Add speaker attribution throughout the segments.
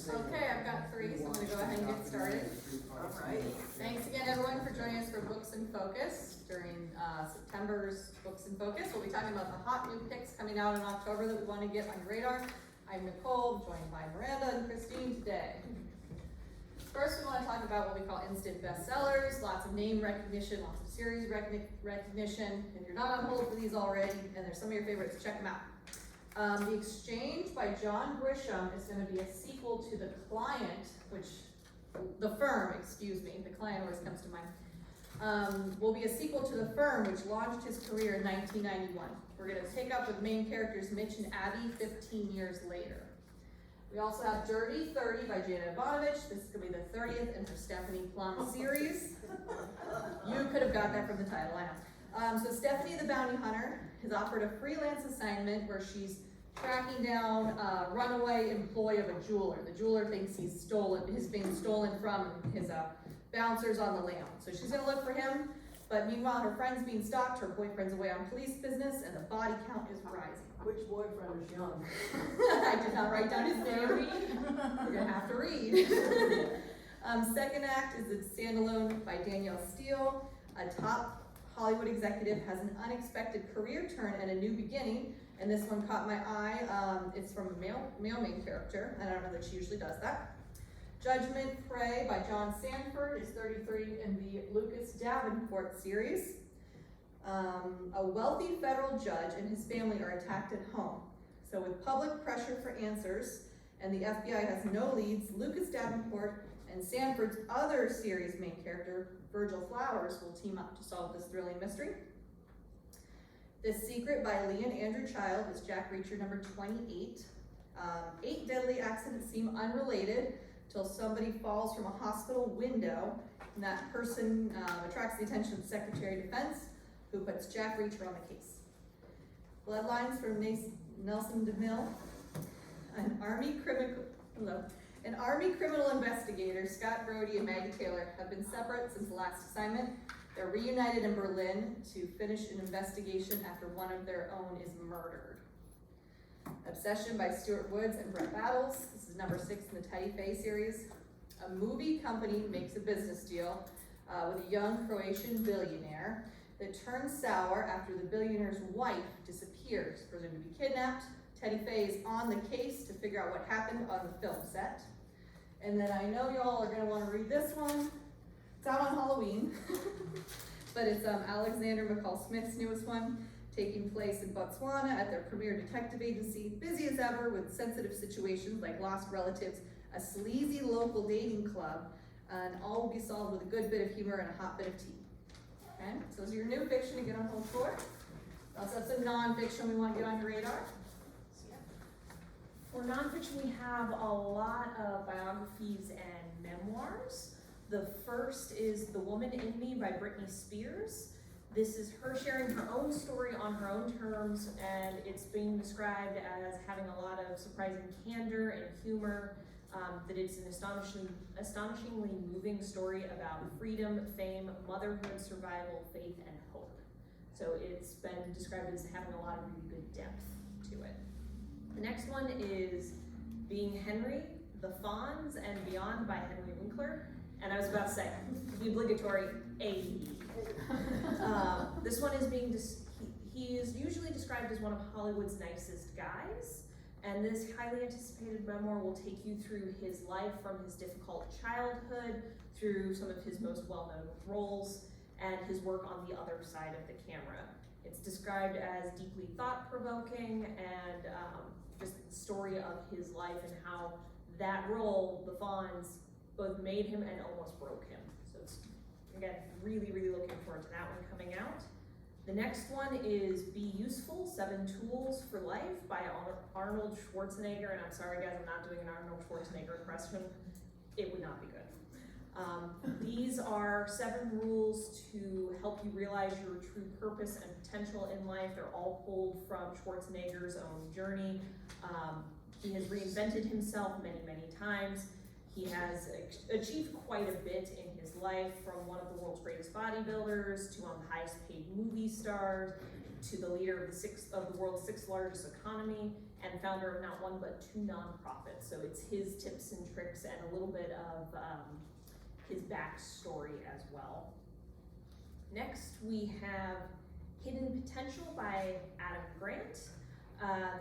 Speaker 1: Okay, I've got three, so I'm gonna go ahead and get started.
Speaker 2: Alright.
Speaker 1: Thanks again, everyone, for joining us for Books in Focus. During September's Books in Focus, we'll be talking about the hot new picks coming out in October that we want to get on your radar. I'm Nicole, joined by Miranda and Christine today. First, we want to talk about what we call instant bestsellers, lots of name recognition, lots of series recognition. If you're not on hold for these already, and there's some of your favorites, check them out. The Exchange by John Grisham is going to be a sequel to The Client, The Firm, the Client always comes to mind, will be a sequel to The Firm, which launched his career in 1991. We're going to take up with main characters Mitch and Abby 15 years later. We also have Dirty 30 by Janet Ivanovich. This is going to be the 30th in her Stephanie Plum series. You could have got that from the title, I know. So Stephanie the Bounty Hunter has offered a freelance assignment where she's tracking down a runaway employee of a jeweler. The jeweler thinks he's being stolen from his bouncers on the lam. So she's gonna look for him, but meanwhile her friend's being stalked, her boyfriend's away on police business, and the body count is rising.
Speaker 2: Which boyfriend is young?
Speaker 1: I did not write down his name. You're gonna have to read. Second act is a standalone by Danielle Steele. A top Hollywood executive has an unexpected career turn and a new beginning, and this one caught my eye. It's from a male main character, and I don't know that she usually does that. Judgment Prey by John Sanford is 33 in the Lucas Davenport series. A wealthy federal judge and his family are attacked at home. So with public pressure for answers, and the FBI has no leads, Lucas Davenport and Sanford's other series main character, Virgil Flowers, will team up to solve this thrilling mystery. The Secret by Lee and Andrew Child is Jack Reacher number 28. 8 deadly accidents seem unrelated till somebody falls from a hospital window, and that person attracts the attention of the Secretary of Defense, who puts Jack Reacher on the case. Bloodlines from Nelson DeMille. An Army criminal investigator, Scott Brody and Maggie Taylor, have been separate since the last assignment. They're reunited in Berlin to finish an investigation after one of their own is murdered. Obsession by Stuart Woods and Brett Battles. This is number 6 in the Teddy Faye series. A movie company makes a business deal with a young Croatian billionaire that turns sour after the billionaire's wife disappears, presumed to be kidnapped. Teddy Faye is on the case to figure out what happened on the film set. And then I know y'all are gonna wanna read this one. It's out on Halloween, but it's Alexander McCall Smith's newest one, taking place in Botswana at their premier detective agency, busy as ever with sensitive situations like lost relatives, a sleazy local dating club, and all will be solved with a good bit of humor and a hot bit of tea. Okay, so those are your new fiction to get on hold for. We also have some non-fiction we want to get on your radar.
Speaker 3: For nonfiction, we have a lot of biographies and memoirs. The first is The Woman in Me by Britney Spears. This is her sharing her own story on her own terms, and it's being described as having a lot of surprising candor and humor, that it's an astonishingly moving story about freedom, fame, motherhood, survival, faith, and hope. So it's been described as having a lot of really good depth to it. The next one is Being Henry, The Fonz and Beyond by Henry Winkler. And I was about to say, the obligatory A. This one is he is usually described as one of Hollywood's nicest guys. And this highly anticipated memoir will take you through his life from his difficult childhood through some of his most well-known roles and his work on the other side of the camera. It's described as deeply thought-provoking and just the story of his life and how that role, the Fonz, both made him and almost broke him. So it's, again, really, really looking forward to that one coming out. The next one is Be Useful, 7 Tools for Life by Arnold Schwarzenegger. And I'm sorry guys, I'm not doing an Arnold Schwarzenegger impression. It would not be good. These are 7 rules to help you realize your true purpose and potential in life. They're all pulled from Schwarzenegger's own journey. He has reinvented himself many, many times. He has achieved quite a bit in his life, from one of the world's greatest bodybuilders to one of the highest paid movie stars to the leader of the world's 6th largest economy, and founder of not one but 2 nonprofits. So it's his tips and tricks and a little bit of his backstory as well. Next, we have Hidden Potential by Adam Grant.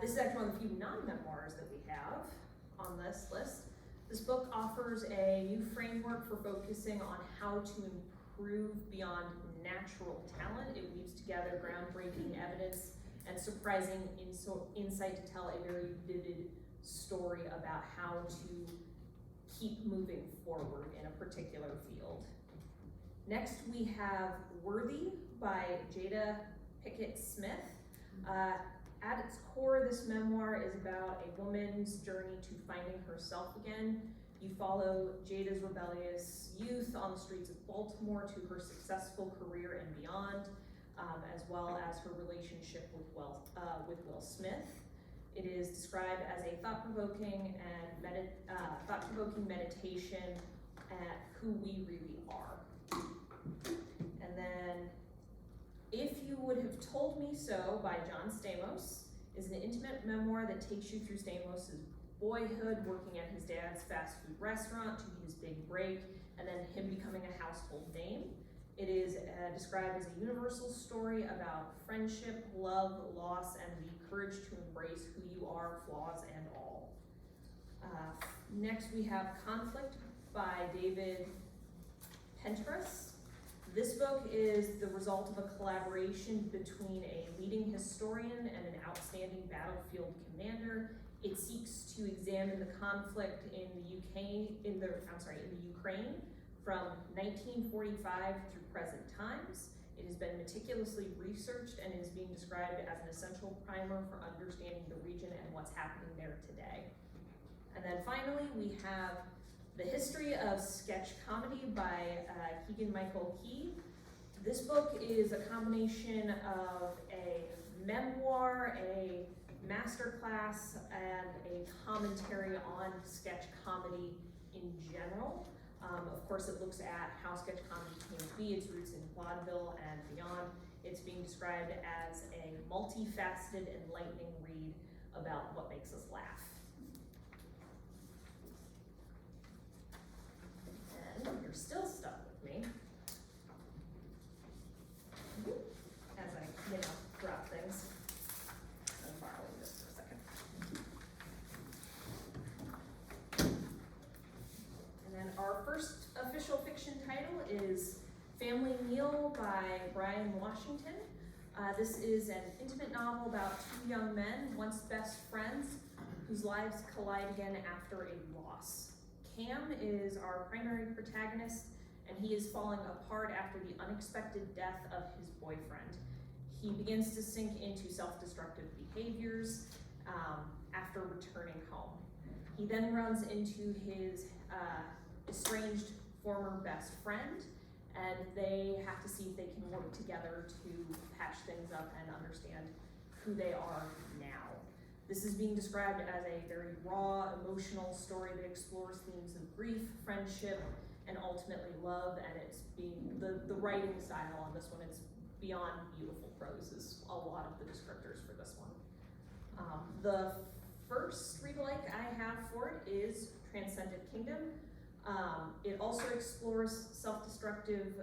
Speaker 3: This is actually one of the few non-memoirs that we have on this list. This book offers a new framework for focusing on how to improve beyond natural talent. It weaves together groundbreaking evidence and surprising insight to tell a very vivid story about how to keep moving forward in a particular field. Next, we have Worthy by Jada Pickett Smith. At its core, this memoir is about a woman's journey to finding herself again. You follow Jada's rebellious youth on the streets of Baltimore to her successful career and beyond, as well as her relationship with Will Smith. It is described as a thought-provoking meditation at who we really are. And then If You Would Have Told Me So by John Stamos is an intimate memoir that takes you through Stamos's boyhood, working at his dad's fast food restaurant, to his big break, and then him becoming a household name. It is described as a universal story about friendship, love, loss, and the courage to embrace who you are, flaws and all. Next we have Conflict by David Pentrus. This book is the result of a collaboration between a leading historian and an outstanding battlefield commander. It seeks to examine the conflict in the Ukraine from 1945 through present times. It has been meticulously researched and is being described as an essential primer for understanding the region and what's happening there today. And then finally, we have The History of Sketch Comedy by Keegan-Michael Key. This book is a combination of a memoir, a masterclass, and a commentary on sketch comedy in general. Of course, it looks at how sketch comedy came to be, its roots in vaudeville and beyond. It's being described as a multifaceted, enlightening read about what makes us laugh. And you're still stuck with me as I, drop things. I'm borrowing this for a second. And then our first official fiction title is Family Meal by Brian Washington. This is an intimate novel about 2 young men, once best friends, whose lives collide again after a loss. Cam is our primary protagonist, and he is falling apart after the unexpected death of his boyfriend. He begins to sink into self-destructive behaviors after returning home. He then runs into his estranged former best friend, and they have to see if they can work together to patch things up and understand who they are now. This is being described as a very raw, emotional story that explores themes of grief, friendship, and ultimately love, and it's being, the writing style on this one is beyond beautiful prose is a lot of the descriptors for this one. The first read-alike I have for it is Transcendent Kingdom. It also explores self-destructive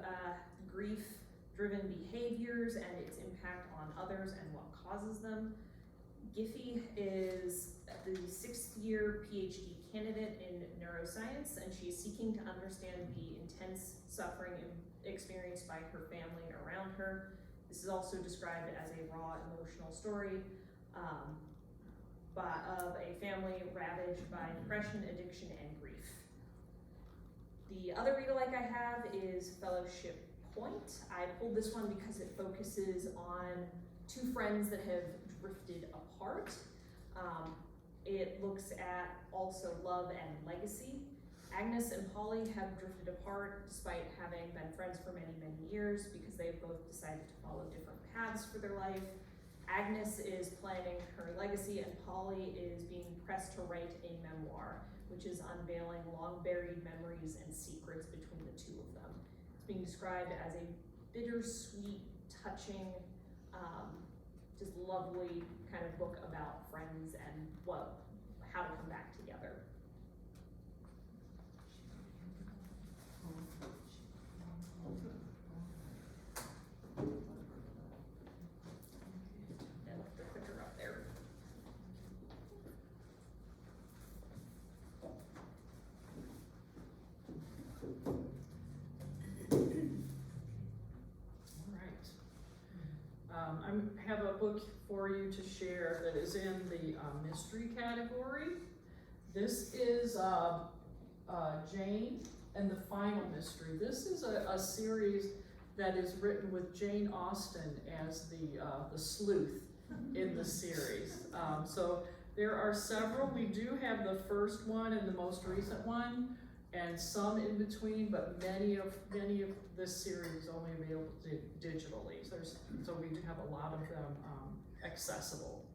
Speaker 3: grief-driven behaviors and its impact on others and what causes them. Giffy is the 6th-year PhD candidate in neuroscience, and she is seeking to understand the intense suffering experienced by her family and around her. This is also described as a raw emotional story of a family ravaged by depression, addiction, and grief. The other read-alike I have is Fellowship Point. I pulled this one because it focuses on 2 friends that have drifted apart. It looks at also love and legacy. Agnes and Polly have drifted apart despite having been friends for many, many years because they've both decided to follow different paths for their life. Agnes is planning her legacy, and Polly is being pressed to write a memoir, which is unveiling long-buried memories and secrets between the 2 of them. It's being described as a bittersweet, touching just lovely kind of book about friends and how to come back together. I left the clicker up there.
Speaker 4: I have a book for you to share that is in the mystery category. This is Jane and the Final Mystery. This is a series that is written with Jane Austen as the sleuth in the series. So there are several. We do have the first one and the most recent one, and some in between, but many of this series is only available digitally. So we do have a lot of them accessible.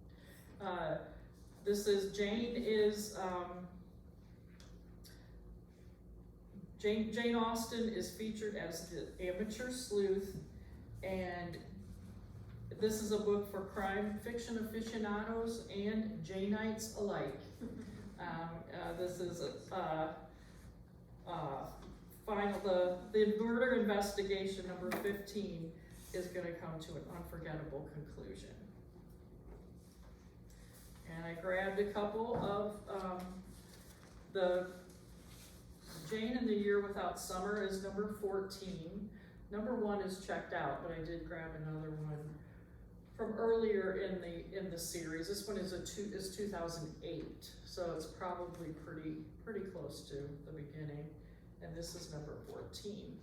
Speaker 4: Jane Austen is featured as the amateur sleuth, and this is a book for crime fiction aficionados and Janeites alike. This is the murder investigation number 15 is going to come to an unforgettable conclusion. And I grabbed a couple of the Jane in the Year Without Summer is number 14. Number 1 is checked out, but I did grab another one from earlier in the series. This one is 2008, so it's probably pretty close to the beginning. And this is number 14.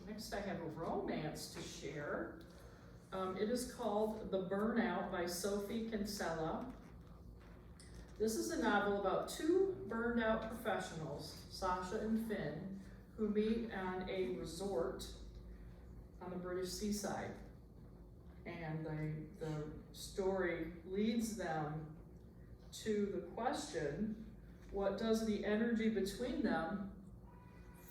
Speaker 4: Next, I have a romance to share. It is called The Burnout by Sophie Kinsella. This is a novel about two burned out professionals, Sasha and Finn, who meet on a resort on the British seaside. And the story leads them to the question, what does the energy between them,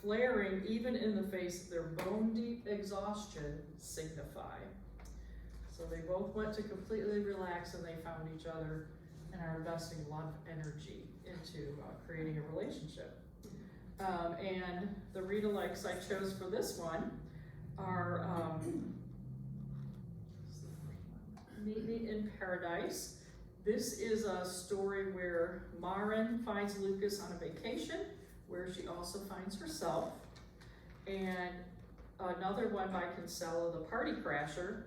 Speaker 4: flaring even in the face of their bone-deep exhaustion, signify? So they both went to completely relax and they found each other and are investing a lot of energy into creating a relationship. And the read-alikes I chose for this one are Meet Me in Paradise. This is a story where Maren finds Lucas on a vacation, where she also finds herself. And another one by Kinsella, The Party Crasher.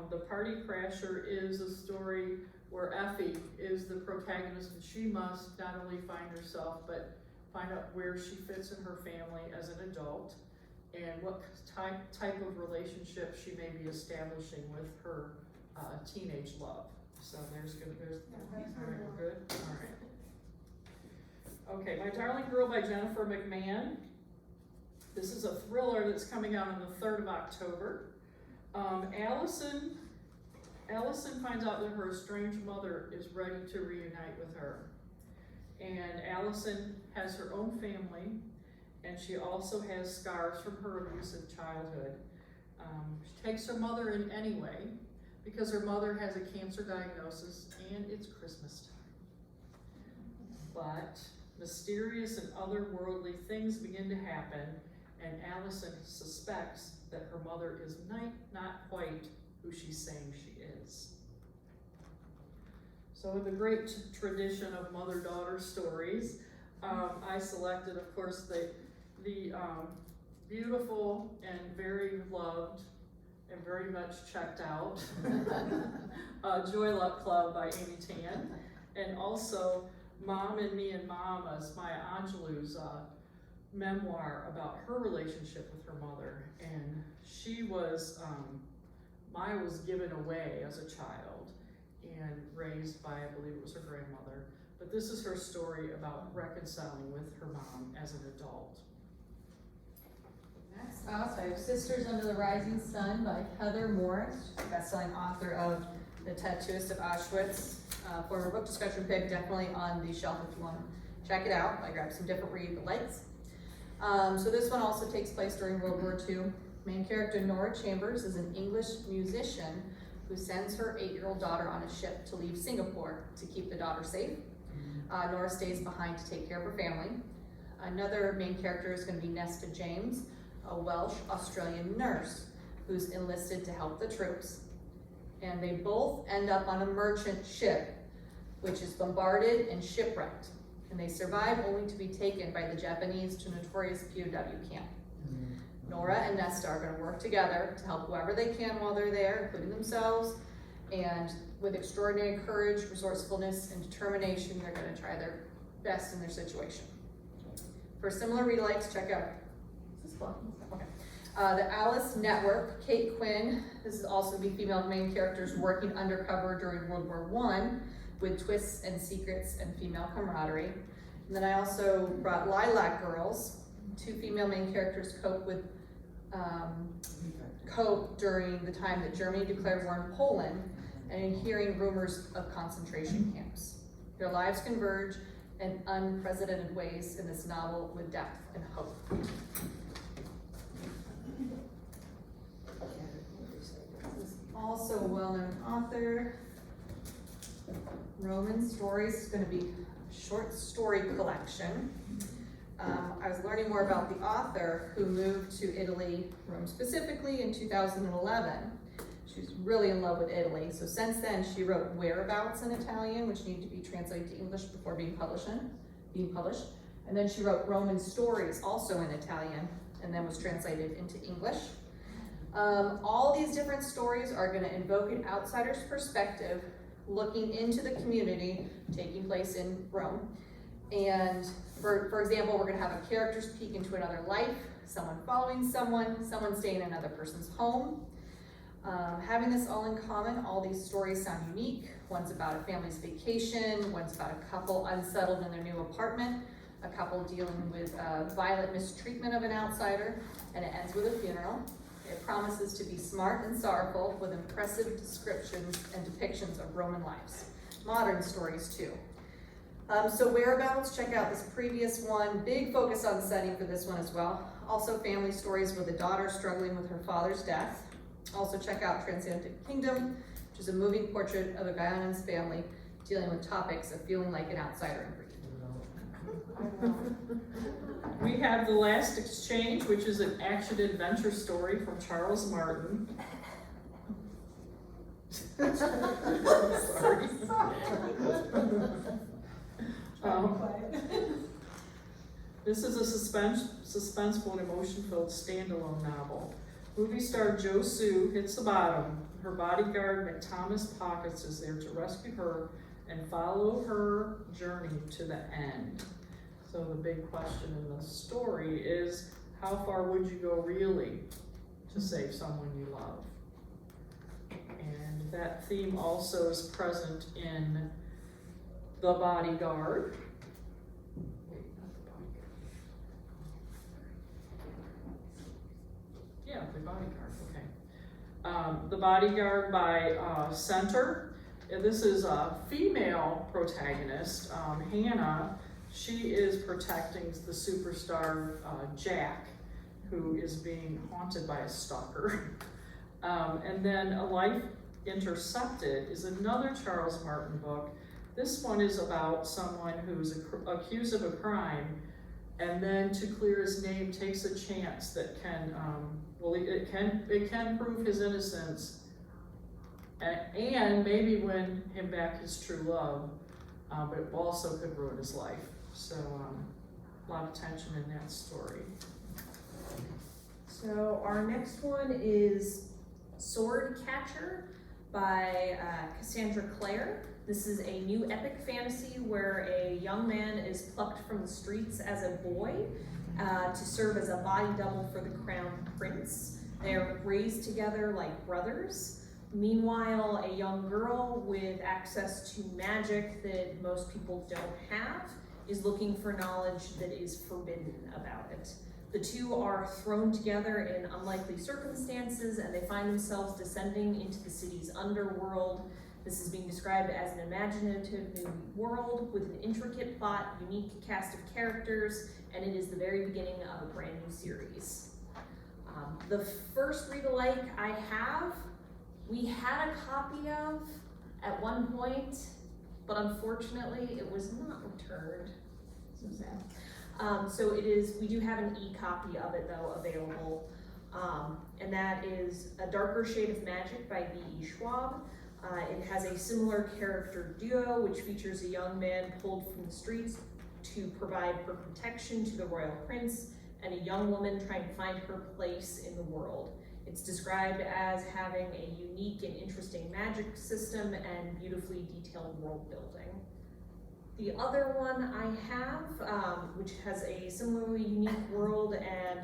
Speaker 4: The Party Crasher is a story where Effie is the protagonist, and she must not only find herself, but find out where she fits in her family as an adult, and what type of relationship she may be establishing with her teenage love. So all right, we're good? All right. Okay, My Darling Girl by Jennifer McMahon. This is a thriller that's coming out on the 3rd of October. Allison finds out that her estranged mother is ready to reunite with her. And Allison has her own family, and she also has scars from her abusive childhood. She takes her mother in anyway, because her mother has a cancer diagnosis, and it's Christmas time. But mysterious and otherworldly things begin to happen, and Allison suspects that her mother is not quite who she's saying she is. So in the great tradition of mother-daughter stories, I selected, of course, the beautiful and very loved and very much checked out Joy Luck Club by Amy Tan, and also Mom and Me and Mamas, Maya Angelou's memoir about her relationship with her mother. And Maya was given away as a child and raised by, I believe it was her grandmother. But this is her story about reconciling with her mom as an adult.
Speaker 1: Next up, I have Sisters Under the Rising Sun by Heather Morris, best-selling author of The Tattooist of Auschwitz. former book discussion pick, definitely on the shelf if you want to check it out. I grabbed some different read lights. So this one also takes place during World War II. Main character Nora Chambers is an English musician who sends her 8-year-old daughter on a ship to leave Singapore to keep the daughter safe. Nora stays behind to take care of her family. Another main character is going to be Nesta James, a Welsh Australian nurse who's enlisted to help the troops. And they both end up on a merchant ship, which is bombarded and shipwrecked. And they survive only to be taken by the Japanese to a notorious POW camp. Nora and Nesta are going to work together to help whoever they can while they're there, including themselves. And with extraordinary courage, resourcefulness, and determination, they're going to try their best in their situation. For similar read alikes, check out, is this one? Okay. The Alice Network, Kate Quinn. This is also the female main characters working undercover during World War I with twists and secrets and female camaraderie. And then I also brought Lilac Girls. 2 female main characters cope during the time that Germany declared war in Poland and in hearing rumors of concentration camps. Their lives converge in unprecedented ways in this novel with depth and hope. This is also a well-known author. Roman Stories is going to be a short story collection. I was learning more about the author who moved to Italy, Rome specifically, in 2011. She was really in love with Italy. So since then, she wrote Whereabouts in Italian, which needed to be translated to English before being published. And then she wrote Roman Stories, also in Italian, and then was translated into English. All these different stories are going to invoke an outsider's perspective, looking into the community taking place in Rome. And for example, we're going to have a character's peek into another life, someone following someone staying in another person's home. Having this all in common, all these stories sound unique. One's about a family's vacation, one's about a couple unsettled in their new apartment, a couple dealing with violent mistreatment of an outsider, and it ends with a funeral. It promises to be smart and sorrowful with impressive descriptions and depictions of Roman lives. Modern stories too. So Whereabouts, check out this previous one. Big focus on setting for this one as well. Also family stories with a daughter struggling with her father's death. Also check out Transcendent Kingdom, which is a moving portrait of a Guyanan's family dealing with topics of feeling like an outsider in grief.
Speaker 4: We have The Last Exchange, which is an action-adventure story from Charles Martin. Sorry. This is a suspenseful and emotion-filled standalone novel. Movie star Jo Sue hits the bottom. Her bodyguard, McThomas Pockets, is there to rescue her and follow her journey to the end. So the big question in the story is, how far would you go really to save someone you love? And that theme also is present in The Bodyguard. Wait, not The Bodyguard. Yeah, The Bodyguard, okay. The Bodyguard by Center. And this is a female protagonist, Hannah. She is protecting the superstar Jack, who is being haunted by a stalker. And then A Life Intercepted is another Charles Martin book. This one is about someone who's accused of a crime, and then to clear his name takes a chance that can, it can prove his innocence, and maybe win him back his true love, but it also could ruin his life. So a lot of tension in that story.
Speaker 3: So our next one is Sword Catcher by Cassandra Clare. This is a new epic fantasy where a young man is plucked from the streets as a boy to serve as a body double for the crown prince. They are raised together like brothers. Meanwhile, a young girl with access to magic that most people don't have is looking for knowledge that is forbidden about it. The two are thrown together in unlikely circumstances, and they find themselves descending into the city's underworld This is being described as an imaginative new world with an intricate plot, unique cast of characters, and it is the very beginning of a brand new series. The first read-alike I have, we had a copy of at one point, but unfortunately it was not returned. So sad. So it is, we do have an e-copy of it though available, and that is A Darker Shade of Magic by V.E. Schwab. It has a similar character duo, which features a young man pulled from the streets to provide for protection to the royal prince, and a young woman trying to find her place in the world. It's described as having a unique and interesting magic system and beautifully detailed world building. The other one I have, which has a similarly unique world and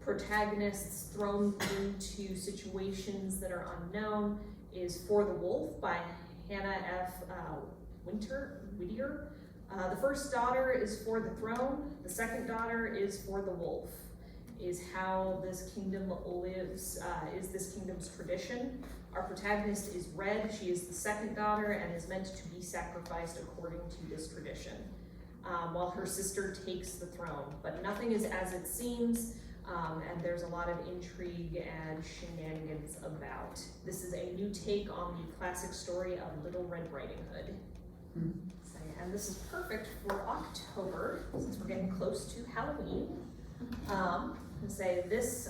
Speaker 3: protagonists thrown into situations that are unknown, is For the Wolf by Hannah F. Whittier. The first daughter is for the throne, the second daughter is for the wolf, is how this kingdom lives, is this kingdom's tradition. Our protagonist is Red, she is the second daughter and is meant to be sacrificed according to this tradition, while her sister takes the throne. But nothing is as it seems, and there's a lot of intrigue and shenanigans about. This is a new take on the classic story of Little Red Riding Hood. So, and this is perfect for October, since we're getting close to Halloween.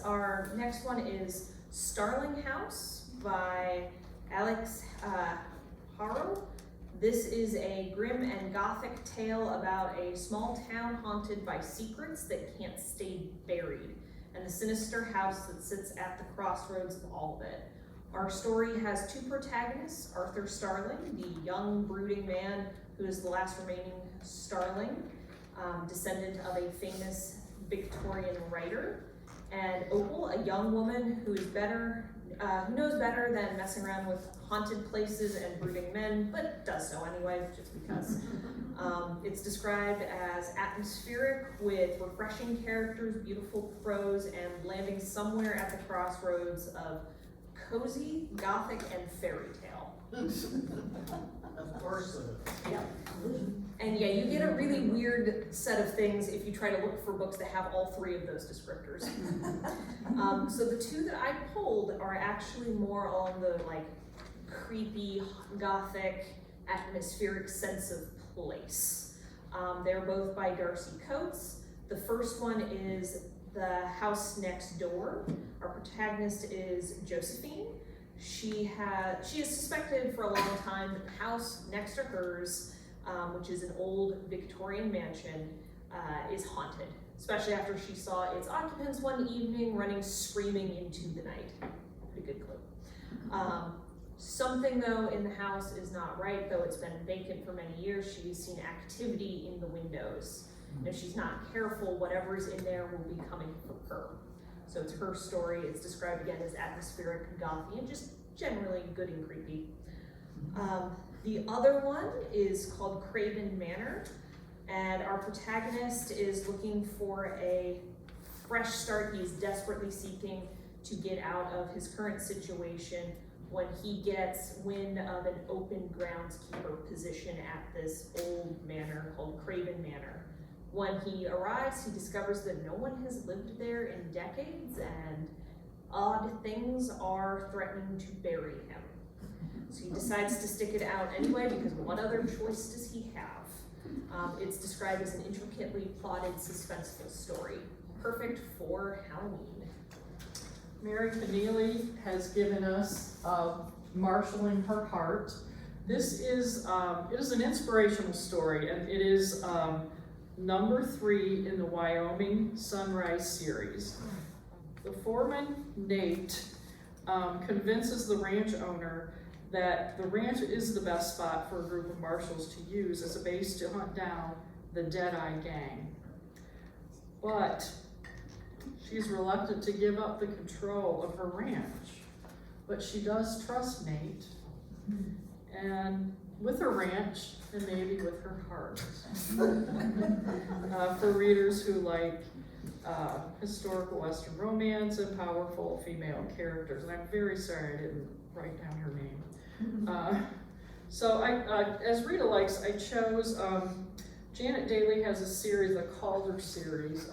Speaker 3: Our next one is Starling House by Alex Haro. This is a grim and gothic tale about a small town haunted by secrets that can't stay buried, and the sinister house that sits at the crossroads of all of it. Our story has two protagonists, Arthur Starling, the young brooding man who is the last remaining Starling, descendant of a famous Victorian writer, and Opal, a young woman who knows better than messing around with haunted places and brooding men, but does so anyway, just because. It's described as atmospheric with refreshing characters, beautiful prose, and landing somewhere at the crossroads of cozy, gothic, and fairy tale.
Speaker 2: Of course.
Speaker 3: Yeah. And yeah, you get a really weird set of things if you try to look for books that have all three of those descriptors. So the two that I pulled are actually more along the like creepy, gothic, atmospheric sense of place. They're both by Darcy Coates. The first one is The House Next Door. Our protagonist is Josephine. She is suspected for a long time that the house next to hers, which is an old Victorian mansion, is haunted, especially after she saw its occupants one evening running screaming into the night. Pretty good clue. Something though in the house is not right, though it's been vacant for many years. She's seen activity in the windows. And if she's not careful, whatever's in there will be coming for her. So it's her story. It's described again as atmospheric, gothy, and just generally good and creepy. The other one is called Craven Manor, and our protagonist is looking for a fresh start. He is desperately seeking to get out of his current situation when he gets wind of an open groundskeeper position at this old manor called Craven Manor. When he arrives, he discovers that no one has lived there in decades and odd things are threatening to bury him. So he decides to stick it out anyway, because what other choice does he have? It's described as an intricately plotted, suspenseful story, perfect for Halloween.
Speaker 4: Mary Keneally has given us Marshalling Her Heart. This is, it is an inspirational story, and it is number 3 in the Wyoming Sunrise series. The foreman, Nate, convinces the ranch owner that the ranch is the best spot for a group of marshals to use as a base to hunt down the Deadeye Gang. But she's reluctant to give up the control of her ranch. But she does trust Nate, and with her ranch, and maybe with her heart. For readers who like historical Western romance and powerful female characters. And I'm very sorry I didn't write down her name. So as Rita likes, I chose, Janet Daly has a series, the Calder series,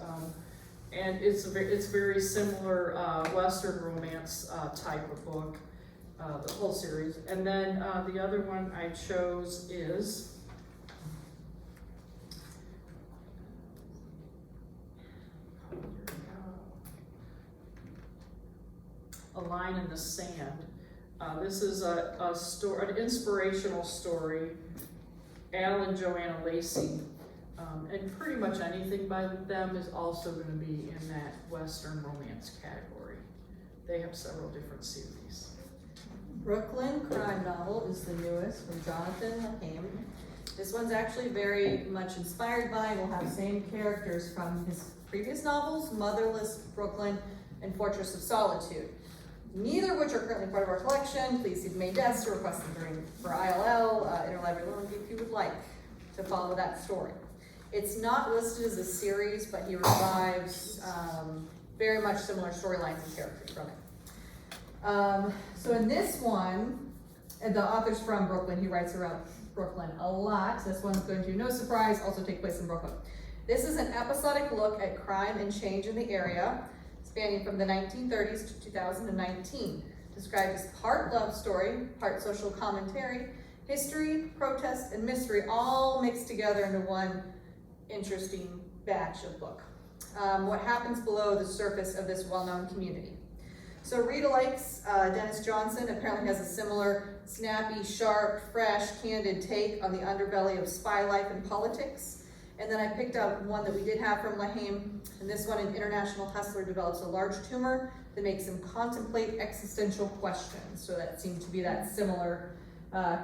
Speaker 4: and it's very similar, Western romance, type of book, the whole series. And then, the other one I chose is, A Line in the Sand. This is an inspirational story, Al and Joanna Lacey, and pretty much anything by them is also gonna be in that Western romance category. They have several different series.
Speaker 1: Brooklyn crime novel is the newest from Jonathan Lahame. This one's actually very much inspired by, will have same characters from his previous novels, Motherless Brooklyn and Fortress of Solitude. Neither of which are currently part of our collection. Please see the main desk to request them for ILL, Interlibrary Loan if you would like to follow that story. It's not listed as a series, but he revives very much similar storylines and characters from it. So in this one, and the author's from Brooklyn, he writes about Brooklyn a lot. This one's going to, no surprise, also take place in Brooklyn. This is an episodic look at crime and change in the area, spanning from the 1930s to 2019, described as part love story, part social commentary, history, protest, and mystery, all mixed together into one interesting batch of book. What happens below the surface of this well-known community. So Rita likes Dennis Johnson, apparently has a similar snappy, sharp, fresh, candid take on the underbelly of spy life and politics. And then I picked out one that we did have from Lahame, and this one, an international hustler develops a large tumor that makes him contemplate existential questions. So that seemed to be that similar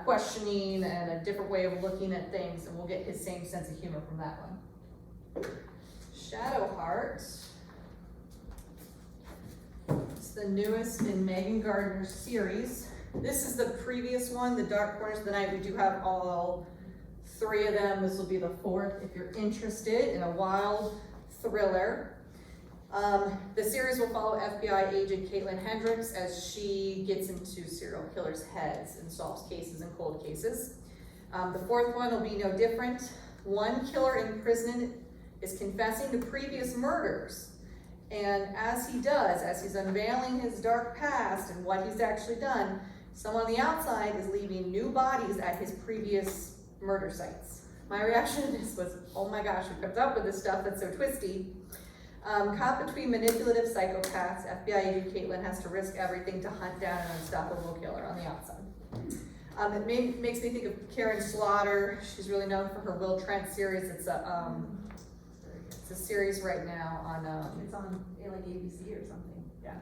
Speaker 1: questioning and a different way of looking at things, and we'll get his same sense of humor from that one. Shadowheart. It's the newest in Megan Gardner's series. This is the previous one, The Dark Corners of the Night. We do have all three of them. This will be the fourth if you're interested in a wild thriller. The series will follow FBI agent Caitlin Hendricks as she gets into serial killers' heads and solves cases and cold cases. The fourth one will be no different. One killer in prison is confessing to previous murders. And as he does, as he's unveiling his dark past and what he's actually done, someone on the outside is leaving new bodies at his previous murder sites. My reaction to this was, oh my gosh, who comes up with this stuff that's so twisty? Caught between manipulative psychopaths, FBI agent Caitlin has to risk everything to hunt down an unstoppable killer on the outside. It makes me think of Karen Slaughter. She's really known for her Will Trent series. It's a series right now on, it's on like ABC or something, yeah.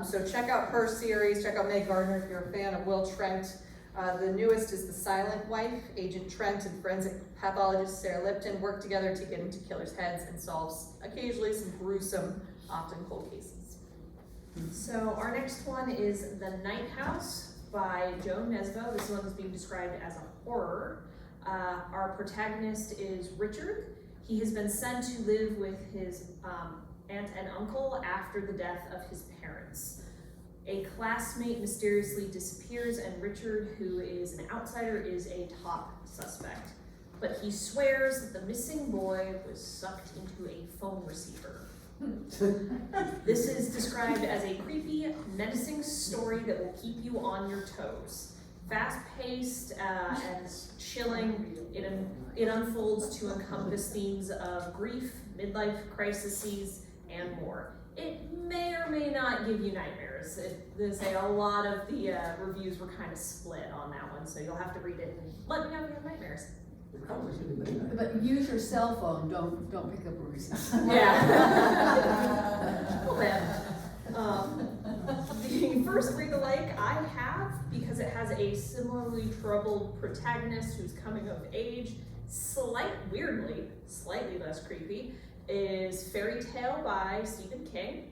Speaker 1: So check out her series, check out Meg Gardner if you're a fan of Will Trent. The newest is The Silent Wife. Agent Trent and forensic pathologist Sarah Lipton work together to get into killers' heads and solves occasionally some gruesome, often cold cases.
Speaker 3: So our next one is The Night House by Joan Nesbo. This one is being described as a horror. Our protagonist is Richard. He has been sent to live with his aunt and uncle after the death of his parents. A classmate mysteriously disappears, and Richard, who is an outsider, is a top suspect. But he swears that the missing boy was sucked into a phone receiver. This is described as a creepy, menacing story that will keep you on your toes. Fast-paced and chilling, it unfolds to encompass themes of grief, midlife crises, and more. It may or may not give you nightmares. They say a lot of the reviews were kind of split on that one, so you'll have to read it and let me know if you have nightmares.
Speaker 5: But use your cell phone, don't pick up a receiver.
Speaker 3: Yeah. Well then, the first read-alike I have, because it has a similarly troubled protagonist who's coming of age, weirdly, slightly less creepy, is Fairy Tale by Stephen King.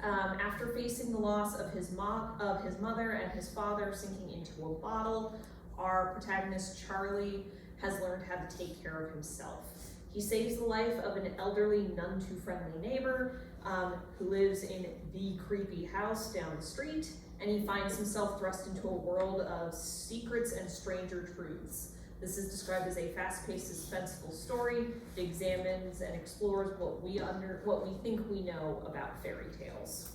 Speaker 3: After facing the loss of his mother and his father sinking into a bottle, our protagonist Charlie has learned how to take care of himself. He saves the life of an elderly, none too friendly neighbor who lives in the creepy house down the street, and he finds himself thrust into a world of secrets and stranger truths. This is described as a fast-paced, suspenseful story that examines and explores what we think we know about fairy tales.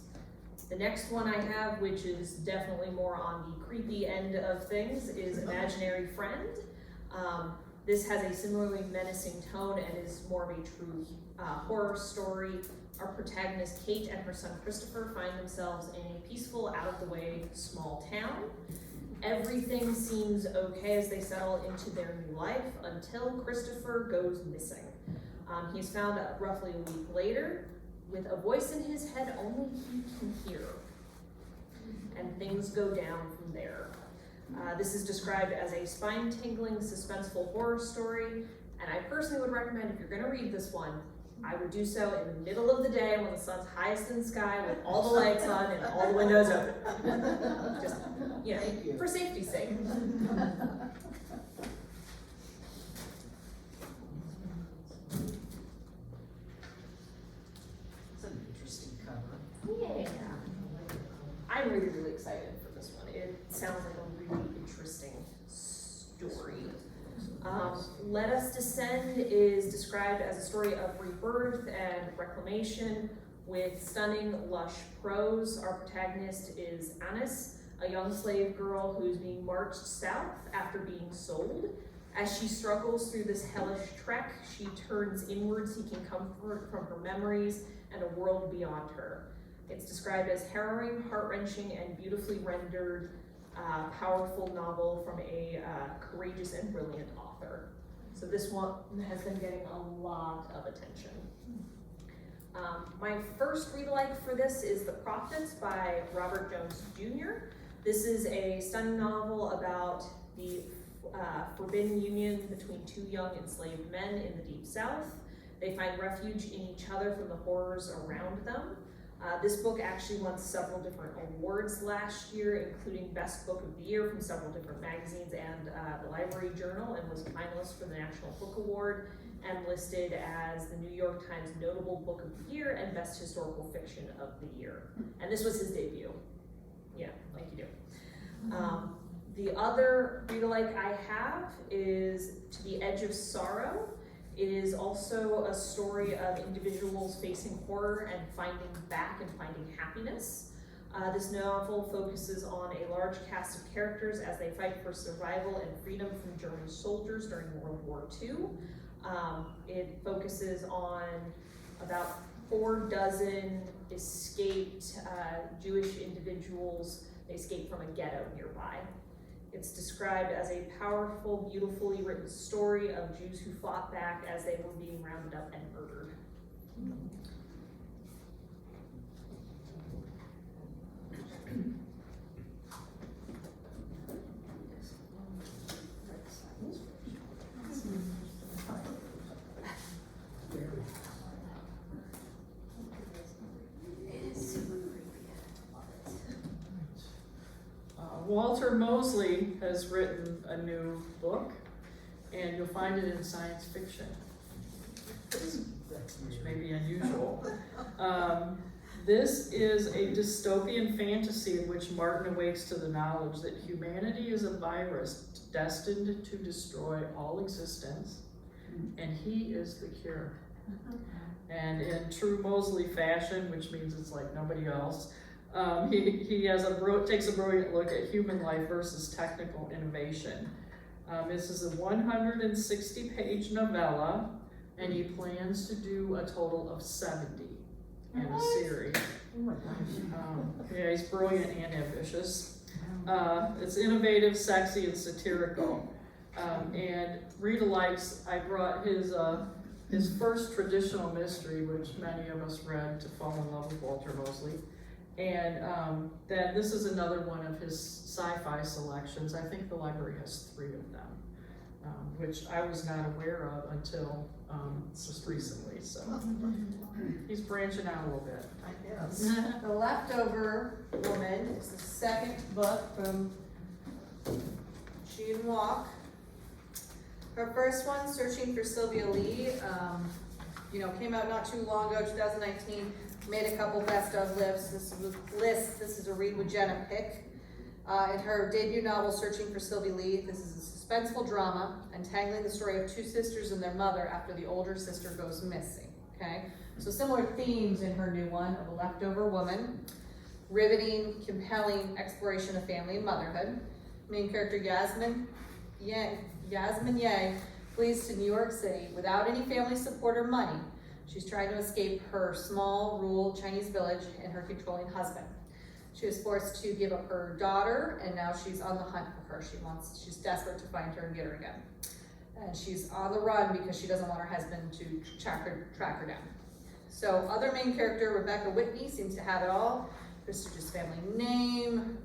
Speaker 3: The next one I have, which is definitely more on the creepy end of things, is Imaginary Friend. This has a similarly menacing tone and is more of a true horror story. Our protagonist, Kate, and her son, Christopher, find themselves in a peaceful, out-of-the-way small town. Everything seems okay as they settle into their new life until Christopher goes missing. He's found roughly a week later with a voice in his head only he can hear. And things go down from there. This is described as a spine-tingling, suspenseful horror story, and I personally would recommend, if you're gonna read this one, I would do so in the middle of the day when the sun's highest in the sky with all the lights on and all the windows open. Just, you know,
Speaker 2: Thank you.
Speaker 3: for safety's sake.
Speaker 2: It's an interesting cover.
Speaker 3: Yeah. I'm really, really excited for this one. It sounds like a really interesting story. Let Us Descend is described as a story of rebirth and reclamation with stunning, lush prose. Our protagonist is Anis, a young slave girl who's being marched south after being sold. As she struggles through this hellish trek, she turns inward, seeking comfort from her memories and a world beyond her. It's described as harrowing, heart-wrenching, and beautifully rendered, powerful novel from a courageous and brilliant author. So this one has been getting a lot of attention. My first read-alike for this is The Prophets by Robert Jones Jr. This is a stunning novel about the forbidden union between two young enslaved men in the Deep South. They find refuge in each other from the horrors around them. This book actually won several different awards last year, including Best Book of the Year from several different magazines and the Library Journal, and was a finalist for the National Book Award, and listed as the New York Times Notable Book of the Year and Best Historical Fiction of the Year. And this was his debut. Yeah, like you do. The other read-alike I have is To the Edge of Sorrow. It is also a story of individuals facing horror and finding back and finding happiness. This novel focuses on a large cast of characters as they fight for survival and freedom from German soldiers during World War II. It focuses on about 4 dozen escaped Jewish individuals. They escaped from a ghetto nearby. It's described as a powerful, beautifully written story of Jews who fought back as they were being rounded up and murdered.
Speaker 4: Walter Mosley has written a new book, and you'll find it in science fiction, which may be unusual. This is a dystopian fantasy in which Martin awakes to the knowledge that humanity is a virus destined to destroy all existence, and he is the cure. And in true Mosley fashion, which means it's like nobody else, he takes a brilliant look at human life versus technical innovation. This is a 160-page novella, and he plans to do a total of 70 in a series. Yeah, he's brilliant and ambitious. It's innovative, sexy, and satirical. And read-alikes, I brought his first traditional mystery, which many of us read to fall in love with Walter Mosley. And then this is another one of his sci-fi selections. I think the library has 3 of them, which I was not aware of until just recently. So he's branching out a little bit.
Speaker 2: I guess.
Speaker 1: The Leftover Woman is the second book from She and Walk. Her first one, Searching for Sylvia Lee, came out not too long ago, 2019, made a couple best of lists. This is a read with Jenna pick. In her debut novel, Searching for Sylvia Lee, this is a suspenseful drama entangling the story of two sisters and their mother after the older sister goes missing, okay? So similar themes in her new one of a leftover woman, riveting, compelling exploration of family and motherhood. Main character Yasmin Yang flees to New York City without any family support or money. She's trying to escape her small rural Chinese village and her controlling husband. She was forced to give up her daughter, and now she's on the hunt for her. She's desperate to find her and get her again. And she's on the run because she doesn't want her husband to track her down. So other main character, Rebecca Whitney, seems to have it all. Prestigious family name,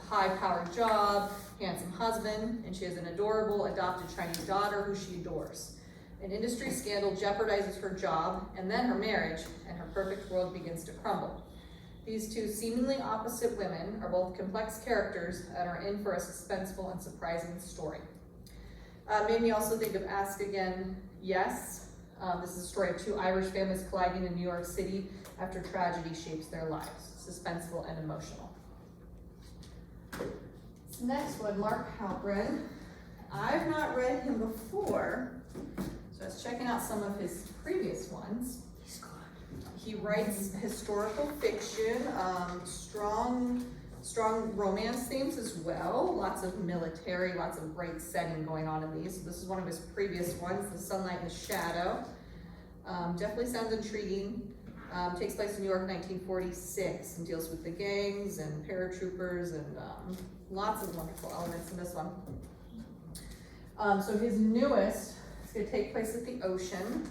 Speaker 1: high-powered job, handsome husband, and she has an adorable adopted Chinese daughter who she adores. An industry scandal jeopardizes her job and then her marriage, and her perfect world begins to crumble. These two seemingly opposite women are both complex characters and are in for a suspenseful and surprising story. Made me also think of Ask Again, Yes. This is a story of two Irish families colliding in New York City after tragedy shapes their lives. Suspenseful and emotional. This next one, Mark Halperin. I've not read him before, so I was checking out some of his previous ones.
Speaker 2: He's good.
Speaker 1: He writes historical fiction, strong romance themes as well. Lots of military, lots of great setting going on in these. This is one of his previous ones, The Sunlight and the Shadow. Definitely sounds intriguing. Takes place in New York, 1946, and deals with the gangs and paratroopers and lots of wonderful elements in this one. So his newest is going to take place in the ocean.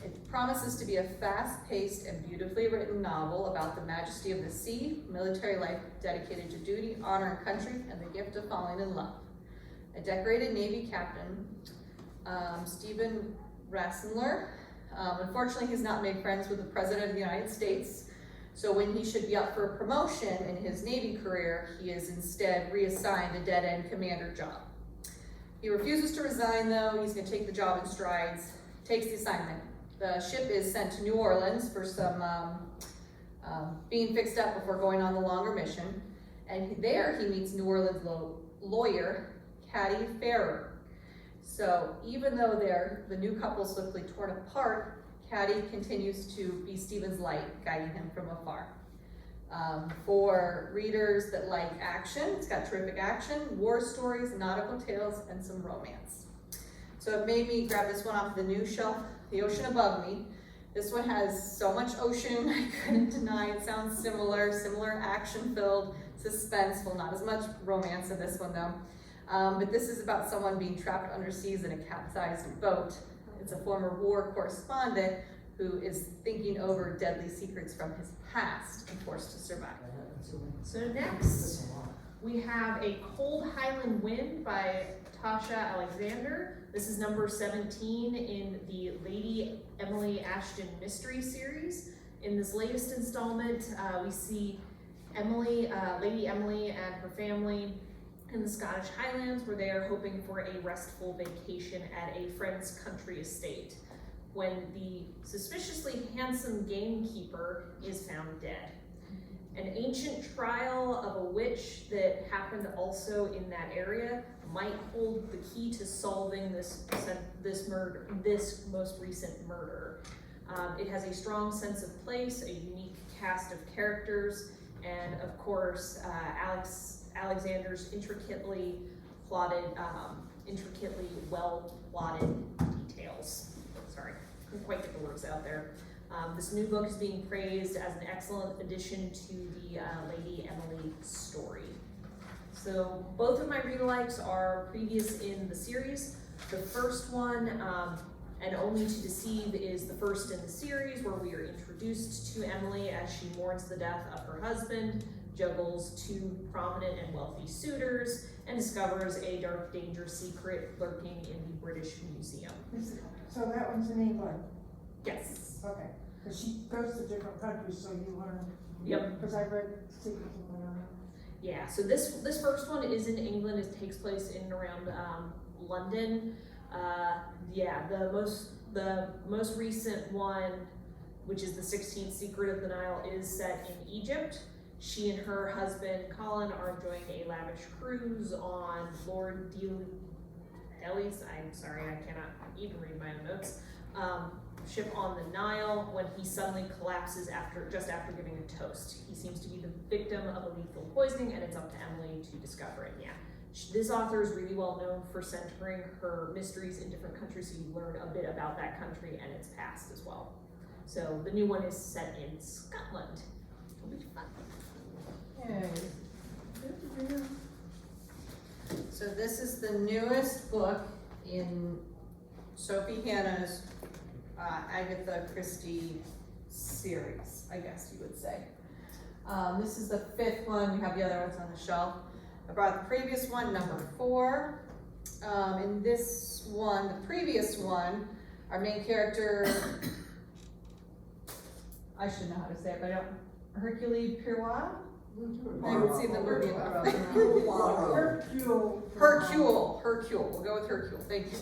Speaker 1: It promises to be a fast-paced and beautifully written novel about the majesty of the sea, military life dedicated to duty, honor, and country, and the gift of falling in love. A decorated Navy captain, Stephen Rassler. Unfortunately, he's not made friends with the President of the United States, so when he should be up for a promotion in his Navy career, he is instead reassigned a dead-end commander job. He refuses to resign, though. He's going to take the job in strides, takes the assignment. The ship is sent to New Orleans for some being fixed up before going on the longer mission, and there he meets New Orleans lawyer Caddy Farrer. So even though the new couple swiftly torn apart, Caddy continues to be Stephen's light, guiding him from afar. For readers that like action, it's got terrific action, war stories, nautical tales, and some romance. So it made me grab this one off the new shelf, The Ocean Above Me. This one has so much ocean, I couldn't deny. It sounds similar action-filled, suspenseful, not as much romance in this one though. But this is about someone being trapped underseas in a capsized boat. It's a former war correspondent who is thinking over deadly secrets from his past and forced to survive.
Speaker 3: So next, we have A Cold Highland Wind by Tasha Alexander. This is number 17 in the Lady Emily Ashton mystery series. In this latest installment, we see Lady Emily and her family in the Scottish Highlands, where they are hoping for a restful vacation at a friend's country estate, when the suspiciously handsome gamekeeper is found dead. An ancient trial of a witch that happened also in that area might hold the key to solving this most recent murder. It has a strong sense of place, a unique cast of characters, and of course, Alexander's intricately well plotted details. Sorry, couldn't quite get the words out there. This new book is being praised as an excellent addition to the Lady Emily story. So both of my read-alikes are previous in the series. The first one, And Only to Deceive, is the first in the series where we are introduced to Emily as she mourns the death of her husband, juggles two prominent and wealthy suitors, and discovers a dark danger secret lurking in the British Museum.
Speaker 6: So that one's in England?
Speaker 3: Yes.
Speaker 6: Okay, because she goes to different countries, so you learn.
Speaker 3: Yep.
Speaker 6: Because I read Secrets of Leona.
Speaker 3: Yeah, so this first one is in England. It takes place in and around London. Yeah, the most recent one, which is the 16th Secret of the Nile, is set in Egypt. She and her husband Colin are enjoying a lavish cruise on Lord Deli's, I'm sorry, I cannot even read my own notes, ship on the Nile when he suddenly collapses just after giving a toast. He seems to be the victim of a lethal poisoning, and it's up to Emily to discover it. Yeah, this author is really well known for centering her mysteries in different countries, so you learn a bit about that country and its past as well. So the new one is set in Scotland. It'll be fun.
Speaker 1: Yay. So this is the newest book in Sophie Hannah's Agatha Christie series, I guess you would say. This is the 5th one. You have the other ones on the shelf. I brought the previous one, number 4. In this one, the previous one, our main character, I should know how to say it, but I don't, Hercule Poirot? I haven't seen the movie about Hercule. We'll go with Hercule. Thank you.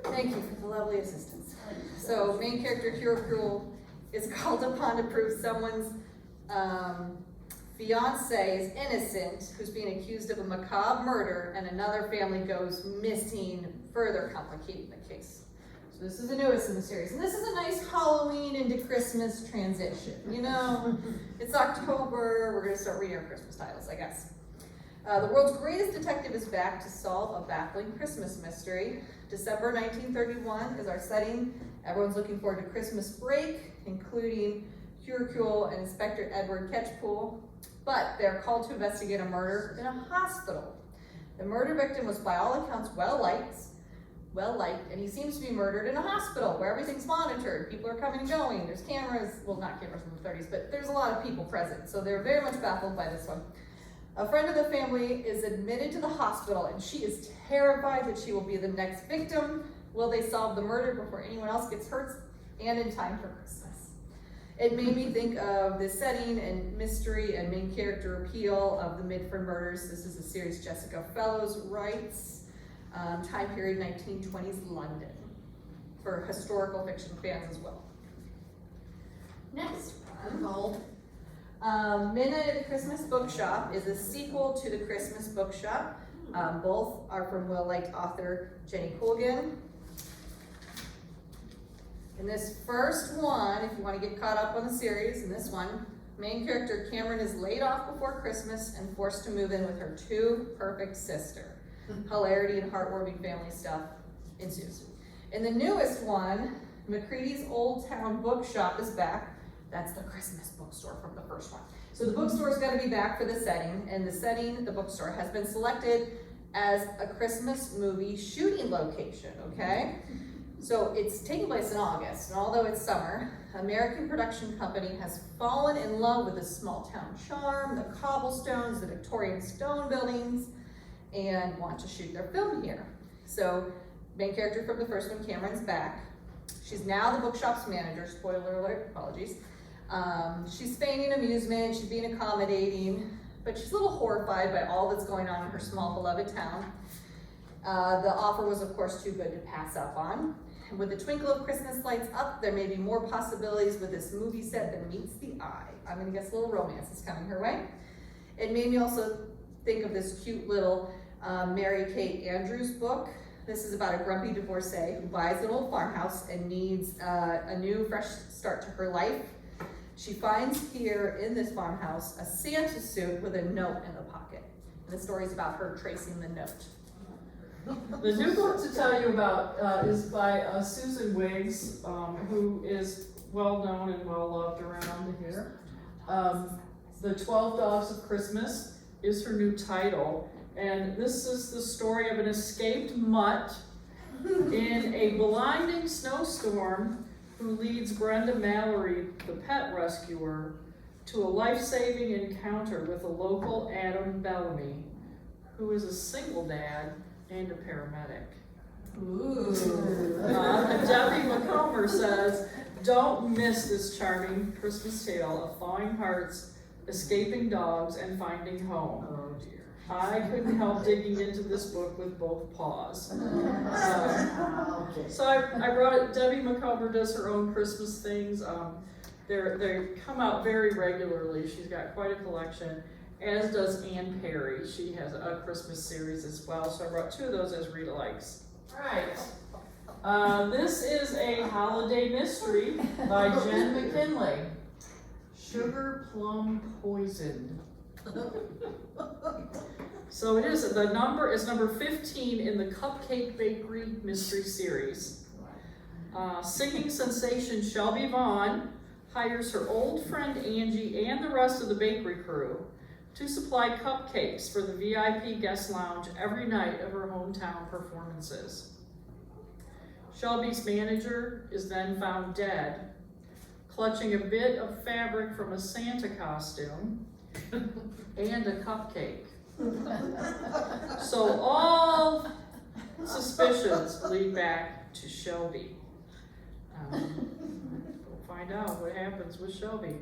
Speaker 1: Thank you for the lovely assistance. So, main character Hercule is called upon to prove someone's fiance is innocent, who's being accused of a macabre murder, and another family goes missing, further complicating the case. So this is the newest in the series, and this is a nice Halloween into Christmas transition. You know, it's October, we're gonna start reading our Christmas titles, I guess. The world's greatest detective is back to solve a baffling Christmas mystery. December 1931 is our setting. Everyone's looking forward to Christmas break, including Hercule and Inspector Edward Catchpool, but they're called to investigate a murder in a hospital. The murder victim was by all accounts well-liked, and he seems to be murdered in a hospital where everything's monitored. People are coming and going. There's cameras, well, not cameras from the 30s, but there's a lot of people present. So they're very much baffled by this one. A friend of the family is admitted to the hospital, and she is terrified that she will be the next victim. Will they solve the murder before anyone else gets hurt and in time for Christmas? It made me think of the setting and mystery and main character appeal of the Midford Murders. This is a series Jessica Fellows writes. Time period 1920s London, for historical fiction fans as well. Next one, Midnight at the Christmas Bookshop is a sequel to The Christmas Bookshop. Both are from well-liked author Jenny Colgan. In this first one, if you want to get caught up on the series, in this one, main character Cameron is laid off before Christmas and forced to move in with her 2 perfect sisters. Hilarity and heartwarming family stuff ensues. In the newest one, McCready's Old Town Bookshop is back. That's the Christmas bookstore from the first one. So the bookstore's got to be back for the setting, and the setting, the bookstore, has been selected as a Christmas movie shooting location, okay? So it's taking place in August, and although it's summer, American production company has fallen in love with the small town charm, the cobblestones, the Victorian stone buildings, and want to shoot their film here. So, main character from the first one, Cameron's back. She's now the bookshop's manager, spoiler alert, apologies. She's feigning amusement, she's being accommodating, but she's a little horrified by all that's going on in her small beloved town. The offer was of course too good to pass up on. And with the twinkle of Christmas lights up, there may be more possibilities with this movie set than meets the eye. I'm gonna guess a little romance is coming her way. It made me also think of this cute little Mary Kate Andrews book. This is about a grumpy divorcee who buys an old farmhouse and needs a new, fresh start to her life. She finds here in this farmhouse a Santa suit with a note in the pocket. And the story's about her tracing the note.
Speaker 4: The new book to tell you about is by Susan Wiggs, who is well known and well loved around here. The 12 Dogs of Christmas is her new title. And this is the story of an escaped mutt in a blinding snowstorm who leads Brenda Mallory, the pet rescuer, to a life-saving encounter with a local Adam Bellamy, who is a single dad and a paramedic. Debbie McComber says, don't miss this charming Christmas tale of thawing hearts, Escaping Dogs and Finding Home.
Speaker 2: Oh dear.
Speaker 4: I couldn't help digging into this book with both paws.
Speaker 2: Okay.
Speaker 4: So I brought it. Debbie McComber does her own Christmas things. They come out very regularly. She's got quite a collection, as does Ann Perry. She has a Christmas series as well. So I brought 2 of those as Rita likes. Right. This is a holiday mystery by Jen McKinley. Sugar Plum Poisoned. So it is, the number is number 15 in the Cupcake Bakery Mystery Series. Singing sensation Shelby Vaughn hires her old friend Angie and the rest of the bakery crew to supply cupcakes for the VIP guest lounge every night of her hometown performances. Shelby's manager is then found dead, clutching a bit of fabric from a Santa costume and a cupcake. So all suspicions lead back to Shelby. We'll find out what happens with Shelby.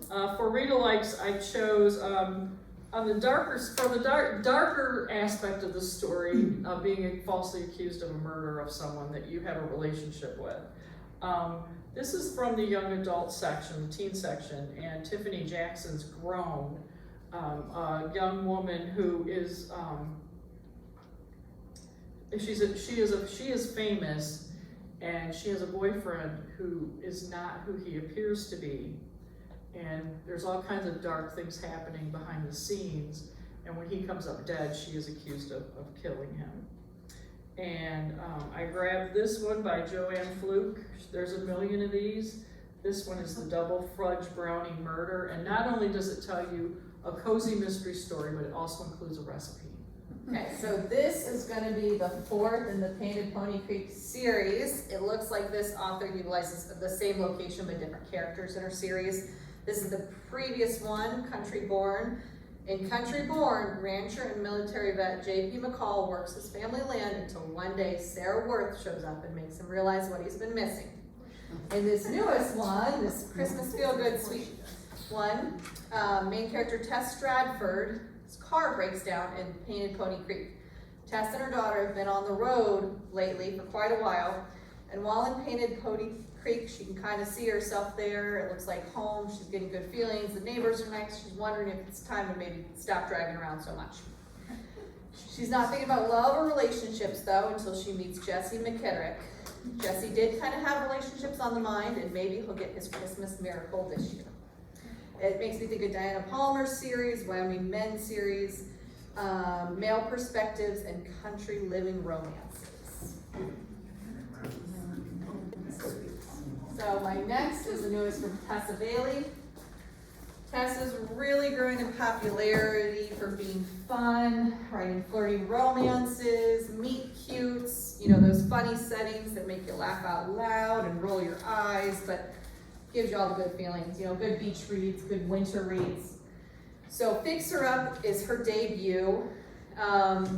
Speaker 4: For Rita Likes, I chose on the darker aspect of the story of being falsely accused of a murder of someone that you have a relationship with. This is from the young adult section, the teen section, and Tiffany Jackson's Grown, a young woman who is she is famous, and she has a boyfriend who is not who he appears to be, and there's all kinds of dark things happening behind the scenes, and when he comes up dead, she is accused of killing him. And I grabbed this one by Joanne Fluke. There's a million of these. This one is the Double Fudge Brownie Murder, and not only does it tell you a cozy mystery story, but it also includes a recipe.
Speaker 1: Okay, so this is gonna be the 4th in the Painted Pony Creek series. It looks like this author utilizes the same location but different characters in her series. This is the previous one, Country Born. In Country Born, rancher and military vet J.P. McCall works his family land until one day Sarah Worth shows up and makes him realize what he's been missing. In this newest one, this Christmas feel-good sweet one, main character Tess Stratford's car breaks down in Painted Pony Creek. Tess and her daughter have been on the road lately for quite a while, and while in Painted Pony Creek, she can kind of see herself there. It looks like home. She's getting good feelings. The neighbors are nice. She's wondering if it's time to maybe stop driving around so much. She's not thinking about love or relationships though until she meets Jesse McKitterick. Jesse did kind of have relationships on the mind, and maybe he'll get his Christmas miracle this year. It makes me think of Diana Palmer's series, Wyoming Men series, Male Perspectives, and Country Living Romances. So my next is the newest from Tessa Bailey. Tess is really growing in popularity for being fun, writing flirty romances, meet cutes, you know, those funny settings that make you laugh out loud and roll your eyes, but gives you all the good feelings, you know, good beach reads, good winter reads. So Fix Her Up is her debut.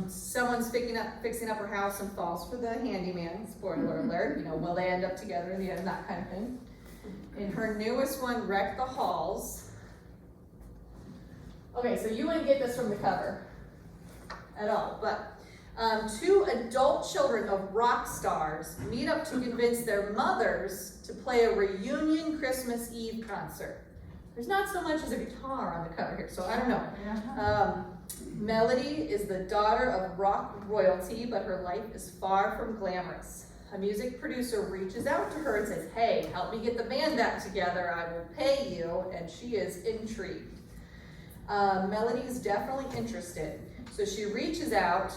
Speaker 1: Someone's fixing up her house and falls for the handyman, spoiler alert, you know, will they end up together in the end, that kind of thing. In her newest one, Wreck the Halls. Okay, so you wouldn't get this from the cover at all, but 2 adult children of rock stars meet up to convince their mothers to play a reunion Christmas Eve concert. There's not so much as a guitar on the cover here, so I don't know. Melody is the daughter of rock royalty, but her life is far from glamorous. A music producer reaches out to her and says, hey, help me get the band back together, I will pay you, and she is intrigued. Melody is definitely interested, so she reaches out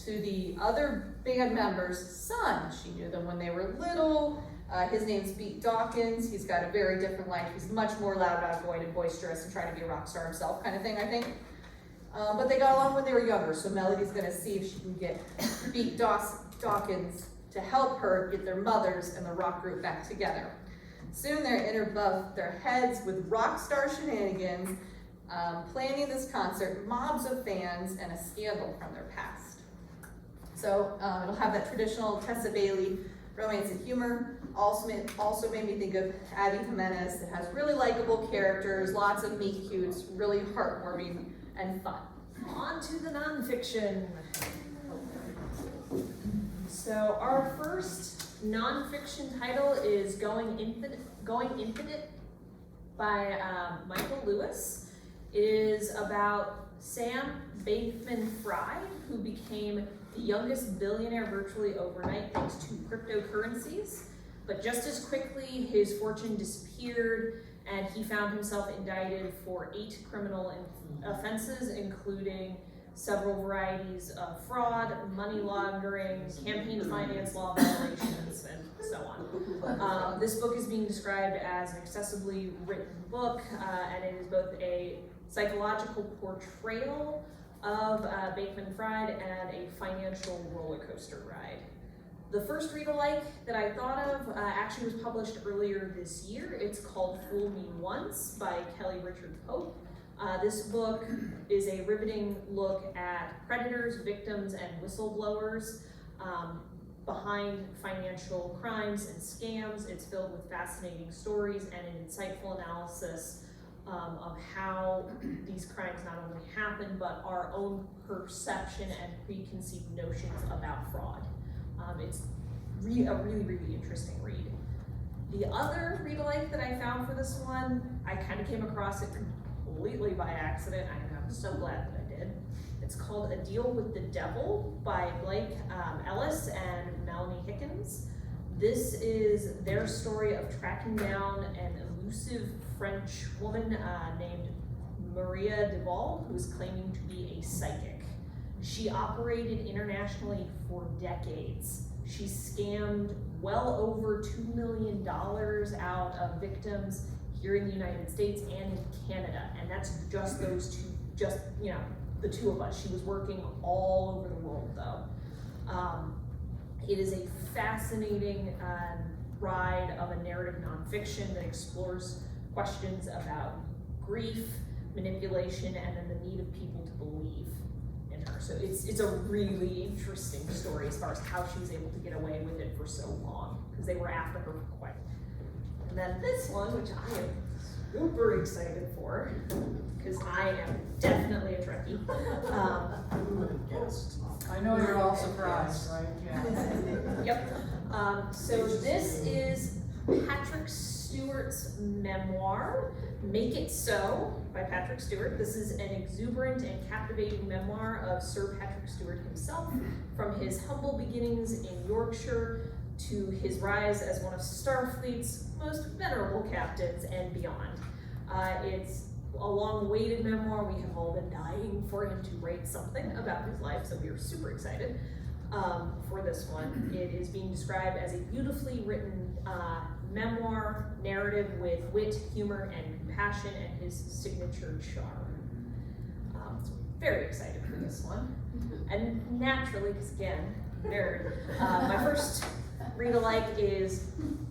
Speaker 1: to the other band member's son. She knew them when they were little. His name's Pete Dawkins. He's got a very different life. He's much more loud, outgoing, and boisterous and trying to be a rock star himself kind of thing, I think. But they got along when they were younger, so Melody's gonna see if she can get Pete Dawkins to help her get their mothers and the rock group back together. Soon they're in above their heads with rock star shenanigans, planning this concert, mobs of fans, and a scandal from their past. So it'll have that traditional Tessa Bailey romance and humor. Also made me think of Abby Jimenez. It has really likable characters, lots of meet cutes, really heartwarming and fun.
Speaker 3: On to the nonfiction. So our first nonfiction title is Going Infinite by Michael Lewis. It is about Sam Bankman-Fried, who became the youngest billionaire virtually overnight thanks to cryptocurrencies. But just as quickly, his fortune disappeared, and he found himself indicted for 8 criminal offenses, including several varieties of fraud, money laundering, campaign finance law violations, and so on. This book is being described as an accessibly written book, and it is both a psychological portrayal of Bankman-Fried and a financial roller coaster ride. The first read-alike that I thought of actually was published earlier this year. It's called Fool Me Once by Kelly Richard Pope. This book is a riveting look at predators, victims, and whistleblowers behind financial crimes and scams. It's filled with fascinating stories and an insightful analysis of how these crimes not only happen, but our own perception and preconceived notions about fraud. It's a really interesting read. The other read-alike that I found for this one, I kind of came across it completely by accident. I'm so glad that I did. It's called A Deal with the Devil by Blake Ellis and Melanie Hickens. This is their story of tracking down an elusive French woman named Maria Duval, who is claiming to be a psychic. She operated internationally for decades. She scammed well over $2 million out of victims here in the United States and in Canada, and that's just those two, the two of us. She was working all over the world though. It is a fascinating ride of a narrative nonfiction that explores questions about grief, manipulation, and then the need of people to believe in her. So it's a really interesting story as far as how she was able to get away with it for so long, because they were after her for quite. And then this one, which I am super excited for, because I am definitely a Trekkie.
Speaker 2: I know you're all surprised, right? Yeah.
Speaker 3: Yep. So this is Patrick Stewart's memoir, Make It So, by Patrick Stewart. This is an exuberant and captivating memoir of Sir Patrick Stewart himself, from his humble beginnings in Yorkshire to his rise as one of Starfleet's most venerable captains and beyond. It's a long-awaited memoir. We have all been dying for him to write something about his life, so we are super excited for this one. It is being described as a beautifully written memoir narrative with wit, humor, and compassion, and his signature charm. So very excited for this one. And naturally, because again, nerd, my first read-alike is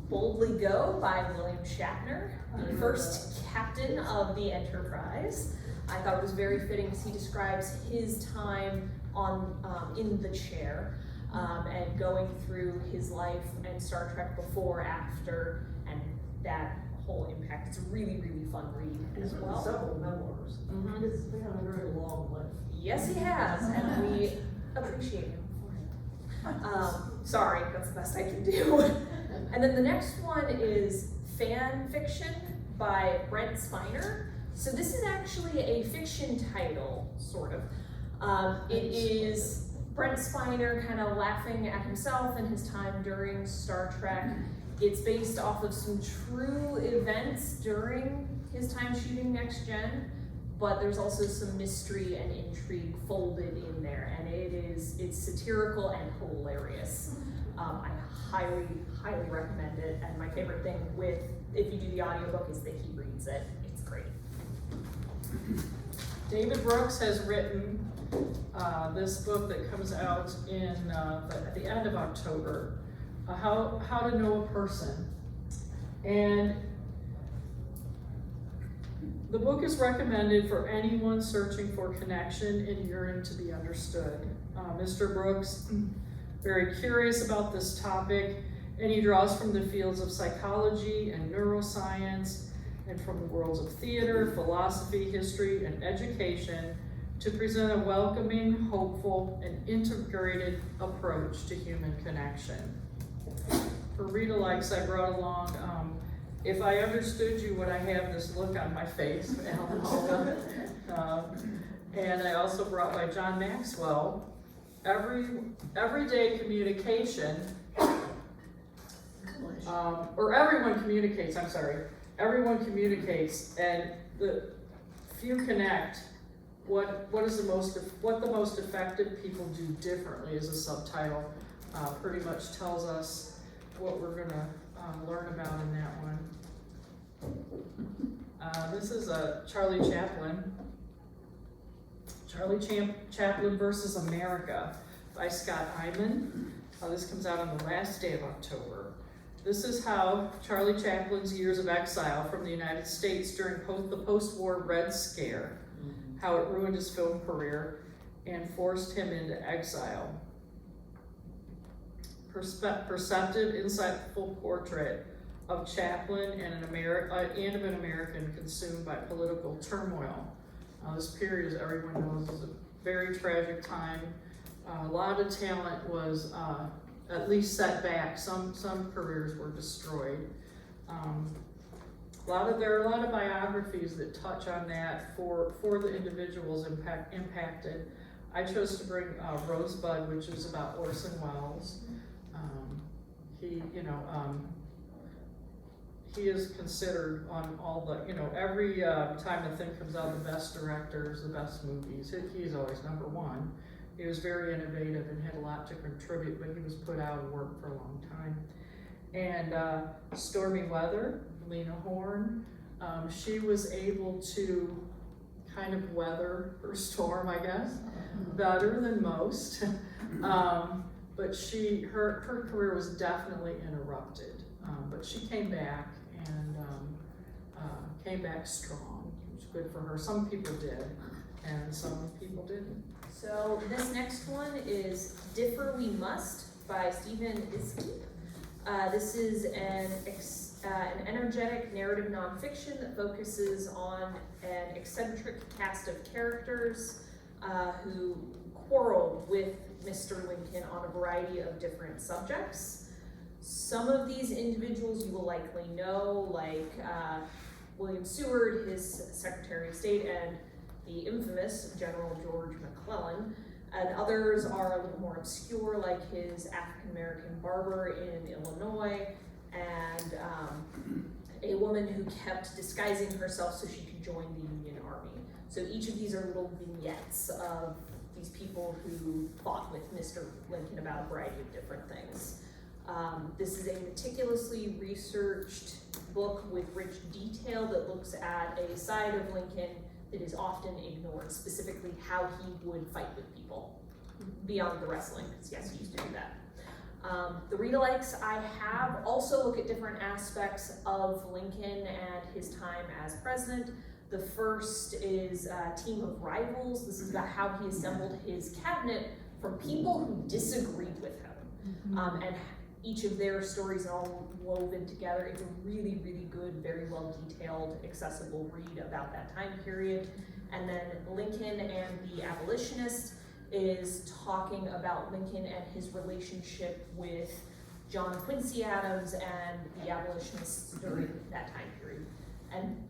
Speaker 3: Boldly Go by William Shatner, the first captain of the Enterprise. I thought it was very fitting because he describes his time on in the chair and going through his life and Star Trek before, after, and that whole impact. It's a really fun read as well.
Speaker 2: Several memoirs.
Speaker 3: Mhm.
Speaker 2: He's had a very long life.
Speaker 3: Yes, he has, and we appreciate him for it. Sorry, that's the best I can do. And then the next one is Fan Fiction by Brent Spiner. So this is actually a fiction title, sort of. It is Brent Spiner kind of laughing at himself and his time during Star Trek. It's based off of some true events during his time shooting Next Gen, but there's also some mystery and intrigue folded in there, and it's satirical and hilarious. I highly recommend it, and my favorite thing if you do the audiobook is that he reads it. It's great.
Speaker 4: David Brooks has written this book that comes out at the end of October, How to Know a Person. And the book is recommended for anyone searching for connection and yearning to be understood. Mr. Brooks, very curious about this topic, And he draws from the fields of psychology and neuroscience, and from the worlds of theater, philosophy, history, and education to present a welcoming, hopeful, and integrated approach to human connection. For read-alikes, I brought along, If I Understood You, Would I Have This Look on My Face, Alan Alda. And I also brought by John Maxwell, Everyday Communication, or Everyone Communicates, I'm sorry. Everyone communicates, and the few connect. What the most effective people do differently is a subtitle. Pretty much tells us what we're gonna learn about in that one. This is Charlie Chaplin. Chaplin versus America by Scott Hyman. This comes out on the last day of October. This is how Charlie Chaplin's years of exile from the United States during the post-war Red Scare, how it ruined his film career and forced him into exile. Perceptive, insightful portrait of Chaplin and of an American consumed by political turmoil. This period, as everyone knows, is a very tragic time. A lot of talent was at least set back. Some careers were destroyed. There are a lot of biographies that touch on that for the individuals impacted. I chose to bring Rosebud, which is about Orson Welles. He is considered on all the, every time the thing comes out, the best directors, the best movies. He's always number one. He was very innovative and had a lot to contribute, but he was put out of work for a long time. And Stormy Weather, Lena Horne, she was able to kind of weather her storm, I guess, better than most. But her career was definitely interrupted. But she came back and came back strong, which was good for her. Some people did, and some people didn't.
Speaker 3: So this next one is Differ We Must by Stephen Isky. This is an energetic narrative nonfiction that focuses on an eccentric cast of characters who quarreled with Mr. Lincoln on a variety of different subjects. Some of these individuals you will likely know, like William Seward, his Secretary of State, and the infamous General George McClellan, and others are a little more obscure, like his African-American barber in Illinois, and a woman who kept disguising herself so she could join the Union Army. So each of these are little vignettes of these people who fought with Mr. Lincoln about a variety of different things. This is a meticulously researched book with rich detail that looks at a side of Lincoln that is often ignored, specifically how he would fight with people beyond the wrestling, because yes, he used to do that. The read-alikes I have also look at different aspects of Lincoln and his time as president. The first is Team of Rivals. This is about how he assembled his cabinet from people who disagreed with him. And each of their stories all woven together. It's a really, really good, very well detailed, accessible read about that time period. And then Lincoln and the Abolitionist is talking about Lincoln and his relationship with John Quincy Adams and the abolitionists during that time period. And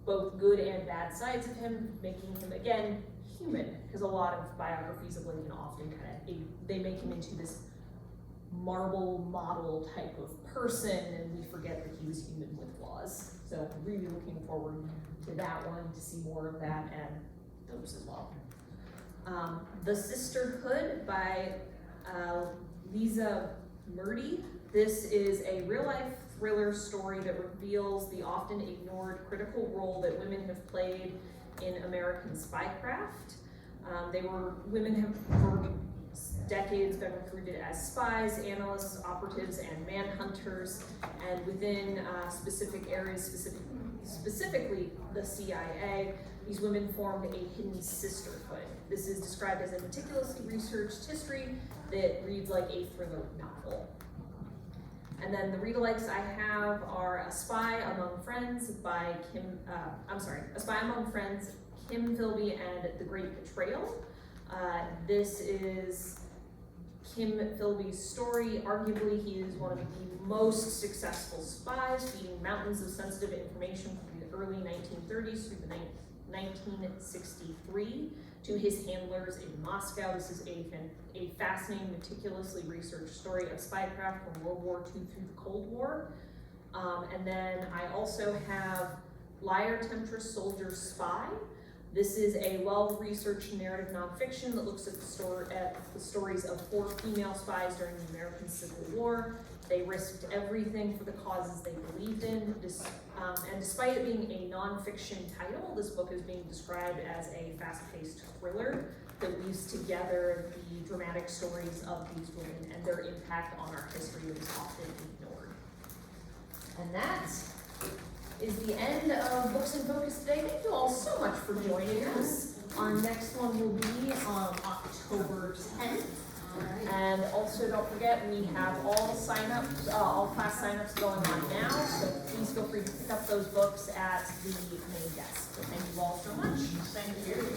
Speaker 3: both good and bad sides of him, making him, again, human, because a lot of biographies of Lincoln often they make him into this marble model type of person, and we forget that he was human with flaws. So really looking forward to that one, to see more of that and those as well. The Sisterhood by Lisa Murdy. This is a real-life thriller story that reveals the often ignored critical role that women have played in American spycraft. Women have for decades been recruited as spies, analysts, operatives, and manhunters, and within specific areas, specifically the CIA, these women formed a hidden sisterhood. This is described as a meticulously researched history that reads like a thriller novel. And then the read-alikes I have are A Spy Among Friends by A Spy Among Friends, Kim Philby and The Great Betrayal. This is Kim Philby's story. Arguably, he is one of the most successful spies, feeding mountains of sensitive information from the early 1930s through the 1963 to his handlers in Moscow. This is a fascinating, meticulously researched story of spycraft from World War II through the Cold War. And then I also have Liar, Temptress, Soldier, Spy. This is a well-researched narrative nonfiction that looks at the stories of 4 female spies during the American Civil War. They risked everything for the causes they believed in. And despite it being a nonfiction title, this book is being described as a fast-paced thriller that weaves together the dramatic stories of these women and their impact on our history that is often ignored. And that is the end of Books in Focus today. Thank you all so much for joining us. Our next one will be on October 10th. And also don't forget, we have all signups, all class signups going on now, so please feel free to pick up those books at the main desk. So thank you all so much.
Speaker 2: Thank you.